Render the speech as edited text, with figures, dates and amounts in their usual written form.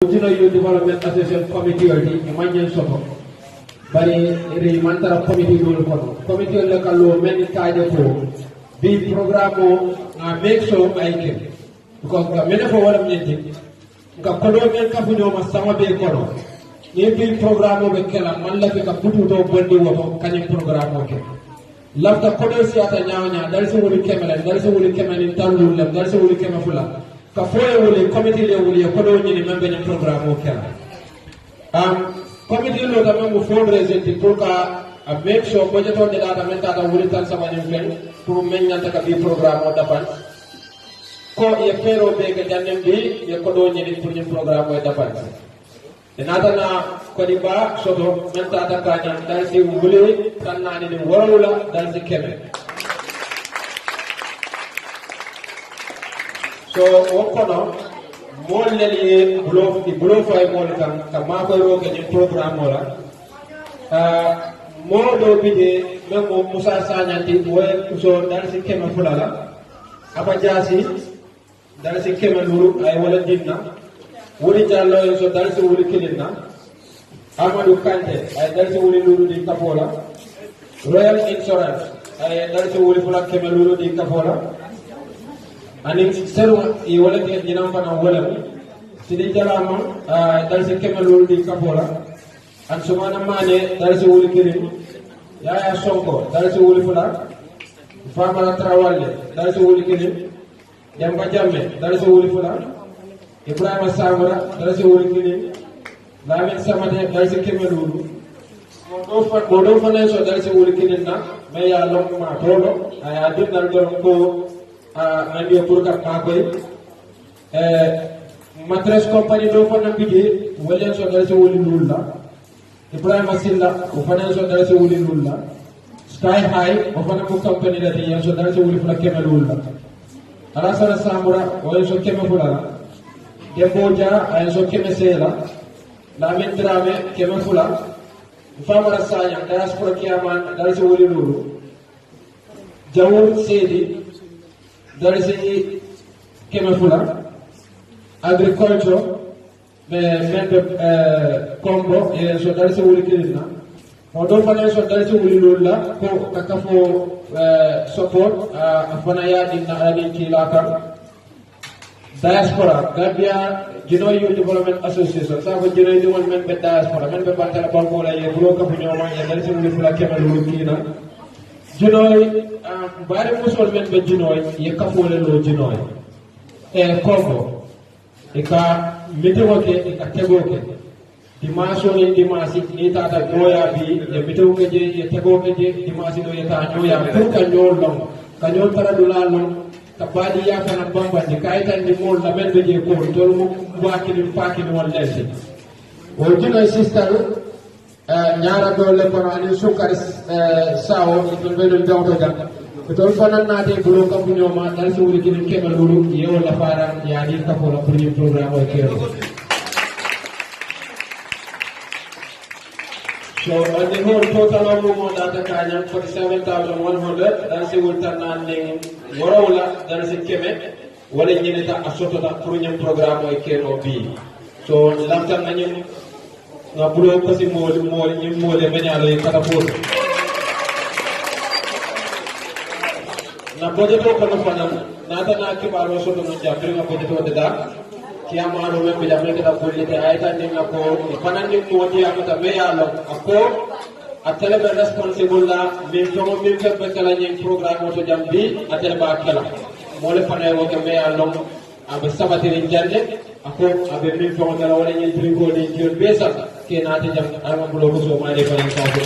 Continue Youth Development Association Committee odi manyen soto bari ri mantara committee dol kono committee le kallo men kaaje ko bi programme na make sure ayke because ga men fo wala nyenti ga kodo men ka fu nyoma sama be kono ni bi programme be kala man la ka putu do bondi woto kany programme ke lafta kodo si ata nyaanya dal so woni kemela dal so woni kemani tandul lam dal so woni kemafula ka foye wuli committee le wuli ko do nyini membe ni programme o kala committee lo da membo fundraising pour ka make sure budget on de data men tata wuli tan sama ni fen pour men nyanta ka bi programme o dapan ko ye fero be ga jannen bi ye ko do nyini pour ni programme o dapan de nata na ko di ba soto men tata ka nyam dal si wuli tan nani ni worula dal si keme so wokono mol leli bulo fay mol kan ka ma ko roke ni programme wala mo do bide memo Musa Sanyanti moy so dal ci kema fulala aba jasi dal ci kema nuru ay wala dinna wuri jallo so dal ci wuri kilinna Amadou Kante ay dal ci wuri nuru di kafola Royal Insurance ay dal ci wuri fula kema nuru di kafola ani seru e wala ke dinam fana wala sidi jalama dal se kemalul di kapola an sumana mane dal se wuli kirim ya sonko dal se wuli fula fama trawalle dal se wuli kirim jamba jamme dal se wuli fula ibrahima samara dal se wuli kirim lamin samade dal se kemalul modo fana so dal se wuli kirim na me ya long ma tolo aya dindal don ko andi pour ka koy matres compagnie do fana bigi wala so dal so woli lulla Ibrahima Silla o fana so dal so woli lulla Sky High o fana ko compagnie da ya so dal so woli fula kema lulla ala sara samura o so kema fula Demboja ay so kema sela la men drame kema fula famara sanya diaspora kiaman dal so woli lulu Jawul Sedi there is a Kemafula agriculture member combo so there is a Wulikina Modo Financial there is a Wulilula ko kakafo support Afanaya in Nahani Kilaka Diaspora Gambia Genoa Youth Development Association Savo Genoa Development Diaspora member Bantala Bangola Yabroka Punyoma there is a Wulifula Kemalukina Jinoy bari musol men be jinoy ye kafole lo jinoy e kongo e ka meteo ke e ka tego ke dimanche ni dimanche ni tata goya bi e meteo ke je ye tego ke je dimanche do ye ta nyoya pour ka nyol long ka nyol para dula long ka badi ya kana bamba ni kay tan ni mol la men be je ko tol mu waaki ni faaki ni won lesi o jinoy sister ñaara do le kono ani sukari sawo to belul dawto jam to fanan na de bulo kam ñoma dal so wuri kin kema lulu yew la fara ya di ka ko la premier programme o kero so on the whole total amount data kanya 47,100 dal se wul tan nan ne worawla dal se keme wala ñene ta asoto ta premier programme o kero bi so lamtan nañu na bulo ko si mol ñi molé meñalo yi kata foto na budget ko no fanam na ta na ki baro so no jabri na budget o da ki amaro me bi jamé kata bolite ay tan ni ko fanan ni ko ti amata me yalo ako atele be responsible la mi tomo mi fe be kala ñi programme to jambi atele ba kala mole fanay wo ke me yalo abe sabatiri jande ako abe min tomo kala wala ñi trigo ni jor be sa ke naati jam arma bulo ko so ma de fa sa ko